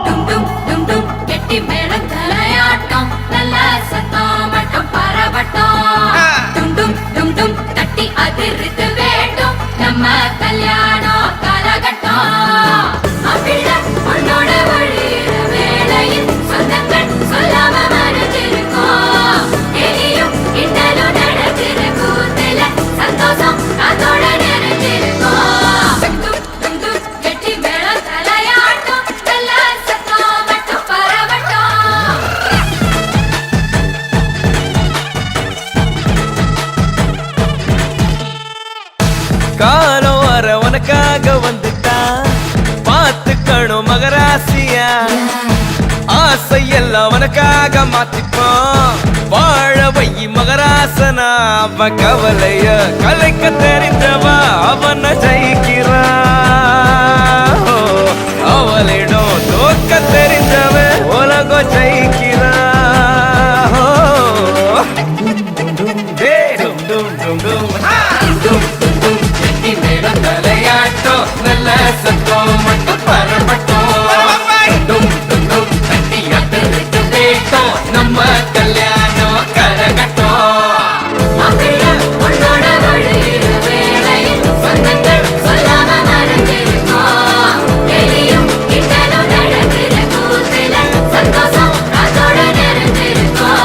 டும் டும் டும் டும் கெட்டி மேளம் தலையாட்டம் நல்ல சத்தம் மட்டும் பரவட்டம் டும் டும் டும் டும் தட்டி அதிர்த்து வேண்டும் நம்ம கல்யாணம் காலகட்டம் அப்பிள்ள உன்னோட வழியிற வேளையில் சொந்தங்கள் சொல்லாம மறைஞ்சிருக்கோம் எலியும் இன்னலும் நடக்கிற கூத்துல சந்தோஷம் அதோட நிறைஞ்சிருக்கோம் டும் டும் டும் கெட்டி மேளம் தலையாட்டம் நல்ல சத்தம் மட்டும் பரவட்டம் காலம் வர உனக்காக வந்துட்டான் பார்த்துக்கணும் மகராசியா ஆசை எல்லாம் உனக்காக மாத்திப்போம் வாழ வை மகராசனா அவன் கவலைய கலைக்க தெரிந்தவா அவனை ஜெயிக்கிறா அவளிடம் தோக்க தெரிந்தவன் உலகம் ஜெயிக்கிறா டும் டும் டும் டும் தலையாட்டம் நல்ல சத்தம் மட்டும் பரப்பட்டும் டும் டும் டும் தட்டி அதிர்த்து வேட்டம் நம்ம கல்யாணம் கரகட்டம் அப்பிள்ள உன்னோட வழியிற வேளையில் சொந்தங்கள் சொல்லாம மறைஞ்சிருக்கோம் எலியும் இன்னலும் நடக்கிற கூத்துல சந்தோஷம் அதோட நிறைஞ்சிருக்கோம்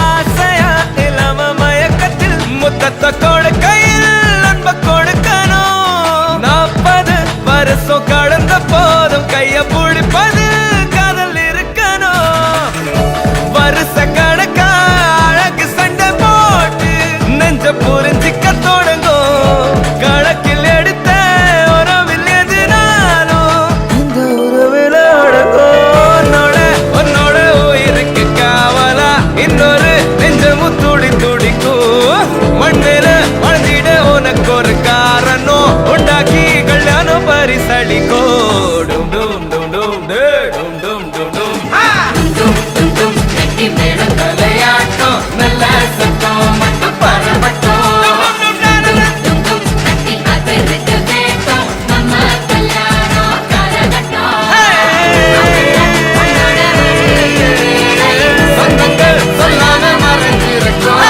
ஆசையா இல்லாம மயக்கத்தில் முத்தத்தை கொடுக்கையில் அன்ப கொடுக்கணும் 40 வருஷம் கடந்த போதும் கைய பிடிப்பது காதல் இருக்கணும் வருஷ கணக்கா அழகு சண்டை போட்டு நெஞ்ச புரிஞ்சிக்க தொடங்கும் கணக்கில் எடுத்த உறவில் எதுனாலும் இந்த உறவில் அடங்கும் உன்னோட உயிருக்கு காவலா இன்னொரு நெஞ்சமும் துடி துடிக்கும் மண்ணில வாழ்ந்திட உனக்கு ஒரு காரணம் உண்டாக்கி கல்யாணம் பரிசளிக்கோ டும் டும் டும் டும் டே டும் டும் டும் டும் டும் டும் டும் கெட்டி மேளம் தலையாட்டம் நல்ல சத்தம் மட்டும் பரவட்டும் டும் டும் தட்டி அதிர்த்து வேட்டம் நம்ம கல்யாணம் காலகட்டம் உன்னோட வழியிற வேளையில் சொந்தங்கள் சொல்லாம மறைஞ்சிருக்கோம்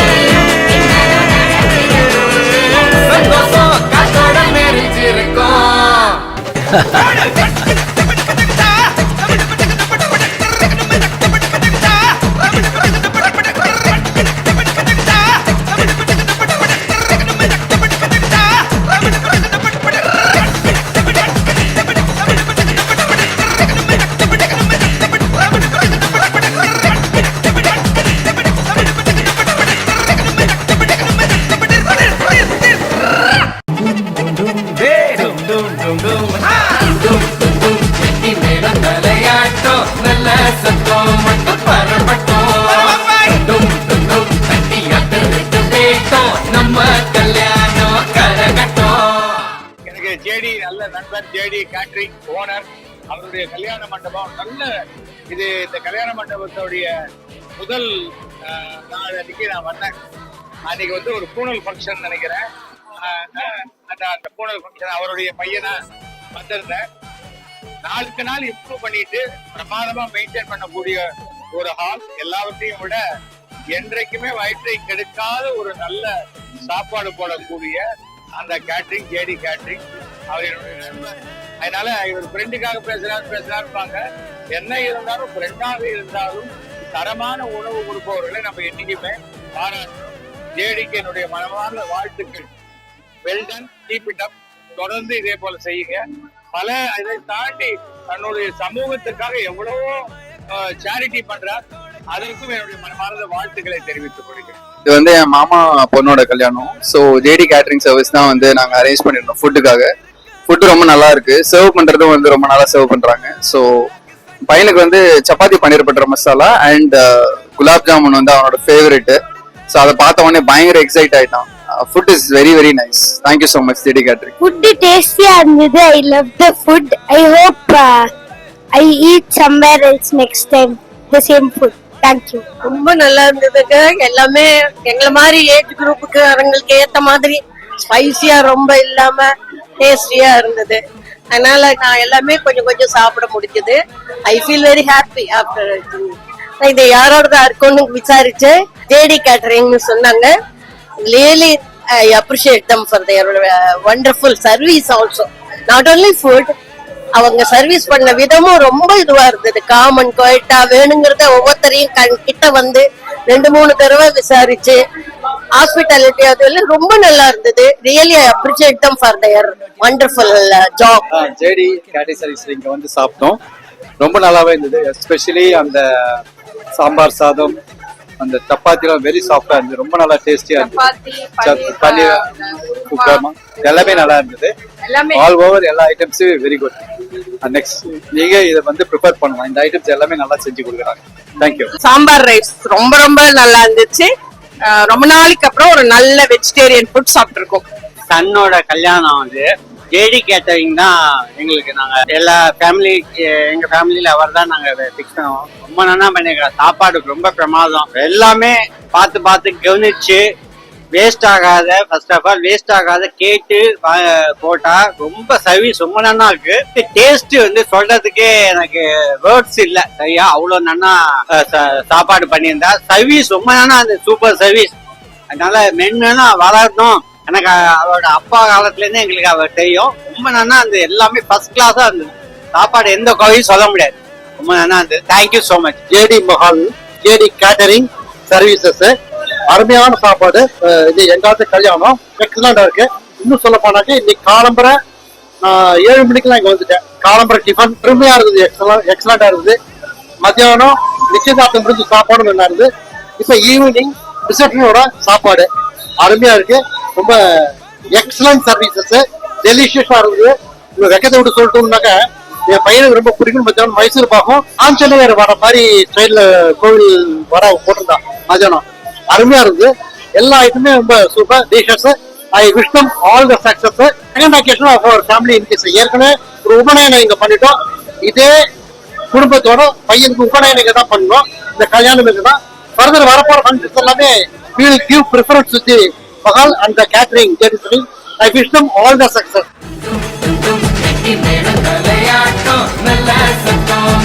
எலியும் இன்னலும் நடக்கிற கூத்துல சந்தோஷம் காத்தோட நெறிஞ்சிருக்கும் டும் டும் டும் டும் டும் டும் டும் கெட்டி மேளம் தலையாட்டம் நல்ல சத்தம் மட்டும் பரப்பட்டும் டும் டும் டும் தட்டி அதிர்த்து வேட்டம் நம்ம கல்யாணம் கரகட்டம் எனக்கு ஜேடி நல்ல நண்பர் ஜேடி கேட்டரிங் ஓனர் அவருடைய கல்யாண மண்டபம் நல்ல இந்த கல்யாண மண்டபத்துடைய முதல் நாள் அன்னைக்கு நான் வந்தேன். அன்னைக்கு வந்து ஒரு பூனல் ஃபங்க்ஷன் நினைக்கிறேன். அந்த பூனல் ஃபங்க்ஷன் அவருடைய பையனா வந்திருந்தேன். நாளுக்கு நாள் இம்ப்ரூவ் பண்ணிட்டு பிரமாதமா மெயின்டைன் பண்ணக்கூடிய ஒரு ஹால், எல்லாவற்றையும் விட என்றைக்குமே வயிற்றை கெடுக்காத ஒரு நல்ல சாப்பாடு போடக்கூடிய அந்த கேட்டரிங் ஜேடி கேட்டரிங் அவர் என்னுடைய நண்பர். அதனால இவர் ஃப்ரெண்டுக்காக பேசுறாருப்பாங்க. என்ன இருந்தாலும் ஃப்ரெண்டாக இருந்தாலும் தரமான உணவு கொடுப்பவர்களை நம்ம என்னைக்குமே பாராட்டணும். ஜேடிக்கு என்னுடைய மனமான வாழ்த்துக்கள். Well done, keep it up. தொடர்ந்து இதே போல செய்யுங்க. பல இதை தாண்டி தன்னுடைய சமூகத்துக்காக எவ்வளவோ சேரிட்டி பண்றார். அதற்கும் என்னுடைய மனமார்ந்த வாழ்த்துக்களை தெரிவித்துக் கொள்கிறேன். இது வந்து என் மாமா பொண்ணோட கல்யாணம். ஸோ ஜேடி கேட்டரிங் சர்வீஸ் தான் வந்து நாங்கள் அரேஞ்ச் பண்ணியிருந்தோம் ஃபுட்டுக்காக. ஃபுட்டு ரொம்ப நல்லா இருக்கு. சர்வ் பண்றதும் வந்து ரொம்ப நல்லா சர்வ் பண்றாங்க. ஸோ பையனுக்கு வந்து சப்பாத்தி பன்னீர் பட்டர் மசாலா அண்ட் குலாப் ஜாமுன் வந்து அவனோட ஃபேவரெட். ஸோ அதை பார்த்த உடனே பயங்கர எக்ஸைட் ஆயிட்டான். Food is very very nice. Thank you so much JD catering. Food டேஸ்டியா இருந்தது. I love the food. I hope I eat somewhere else next time the same food. Thank you. ரொம்ப நல்லா இருந்ததுங்க. எல்லாமே எங்களை மாதிரி ஏஜ் குரூப்புக்கு அவங்களுக்கு ஏத்த மாதிரி ஸ்பைசியா ரொம்ப இல்லாம டேஸ்டியா இருந்தது. அதனால நான் எல்லாமே கொஞ்சம் கொஞ்சம் சாப்பிட முடிஞ்சது. I feel very happy after. இது யாரோட இருக்கும்னு விசாரிச்சு ஜேடி கேட்டரிங்னு சொன்னாங்க. Really I appreciate them for their wonderful service also. Not only food, அவங்க சர்வீஸ் பண்ண விதமும் ரொம்ப இதுவா இருந்தது. காமன் குவைட்டா வேணுங்கிறத ஒவ்வொருத்தரையும் கிட்ட வந்து 2-3 தடவை விசாரிச்சு ஹாஸ்பிட்டாலிட்டி அதெல்லாம் ரொம்ப நல்லா இருந்தது. Really I appreciate them for their wonderful job. JD catering service இங்க வந்து சாப்பிட்டோம். ரொம்ப நல்லாவே இருந்தது. எஸ்பெஷலி அந்த சாம்பார் சாதம், அந்த சப்பாத்திலாம் வெரி சாஃப்டா இருந்தது. ரொம்ப நல்லா டேஸ்டியா இருந்தது. பன்னீர் குக்கர்மா எல்லாமே நல்லா இருந்தது. ஆல் ஓவர் எல்லா ஐட்டம்ஸும் வெரி குட். நெக்ஸ்ட் நீங்க இதை வந்து ப்ரிப்பேர் பண்ணலாம். இந்த ஐட்டம்ஸ் எல்லாமே நல்லா செஞ்சு கொடுக்குறாங்க. தேங்க்யூ. சாம்பார் ரைஸ் ரொம்ப ரொம்ப நல்லா இருந்துச்சு. ரொம்ப நாளைக்கு அப்புறம் ஒரு நல்ல வெஜிடேரியன் ஃபுட் சாப்பிட்டுருக்கோம். சன்னோட கல்யாணம் வந்து ஜேடி கேட்டரிங் தான் எங்களுக்கு. நாங்க எல்லா ஃபேமிலி, எங்க ஃபேமிலியில அவர் தான் நாங்க பிக்ஸ் பண்ணுவோம். ரொம்ப நல்லா பண்ணிருக்கிறோம். சாப்பாடு ரொம்ப பிரமாதம். எல்லாமே பார்த்து பார்த்து கவனிச்சு வேஸ்ட் ஆகாத, ஃபர்ஸ்ட் ஆஃப் ஆல் வேஸ்ட் ஆகாத கேட்டு போட்டா ரொம்ப சர்வீஸ் ரொம்ப நல்லா இருக்கு. டேஸ்ட் வந்து சொல்றதுக்கே எனக்கு வேர்ட்ஸ் இல்ல சரியா. அவ்வளவு நல்லா சாப்பாடு பண்ணியிருந்தா. சர்வீஸ் ரொம்ப நல்லா இருந்தது. Super service. அதனால மென்னுன்னா வளரணும். எனக்கு அவரோட அப்பா காலத்துல இருந்து எங்களுக்கு அவர் தெரியும். ரொம்ப நல்லா இருந்தது. எல்லாமே ஃபர்ஸ்ட் கிளாஸா இருந்தது. சாப்பாடு எந்த குறையும் சொல்ல முடியாது. ரொம்ப நல்லா இருந்தது. Thank you so much. JD Mahal JD catering services அருமையான சாப்பாடு. இது எங்காவது கல்யாணம் எக்ஸலண்டா இருக்கு. இன்னும் சொல்ல போனாக்க இன்னைக்கு காலம்பரை 7 மணிக்கெல்லாம் இங்க வந்துட்டேன். காலம்பரை டிஃபன் அருமையா இருக்குது. எக்ஸலண்டா இருக்குது. மத்தியானம் நிச்சயதார்த்தம் முடிஞ்சு சாப்பாடு நல்லா இருந்தது. இப்ப ஈவினிங் ரிசப்ஷனோட சாப்பாடு அருமையா இருக்கு. ரொம்ப எக்ஸலன்ட் சர்வீசஸ். டெலிஷியஸா இருக்குது. உங்க வெக்கத்தை விட்டு சொல்லிட்டோம்னாக்க என் பையனுக்கு ரொம்ப பிடிக்கும். மத்தியானம் மைசூர் பாகம் ஆஞ்சநேயர் வர மாதிரி ஸ்டைல்ல கோவில் வர போட்டிருந்தான். மத்தியானம் அருமையா இருந்தது. எல்லா ஐட்டமே ரொம்ப super dishes. I wish them all the success. Second occasion of our family in case ஏற்கனவே ஒரு உபநயனம் இங்க பண்ணிட்டோம். இதே குடும்பத்தோட பையனுக்கு உபநயனம் இங்க தான் பண்ணோம். இந்த கல்யாணம் இங்க தான். ஃபர்தர் வரப்போற ஃபங்க்ஷன்ஸ் எல்லாமே we will give preference to the Mahal and the catering. I wish them all the success. வெட்டி மேளம் தலையாட்டம் நல்ல சத்தம்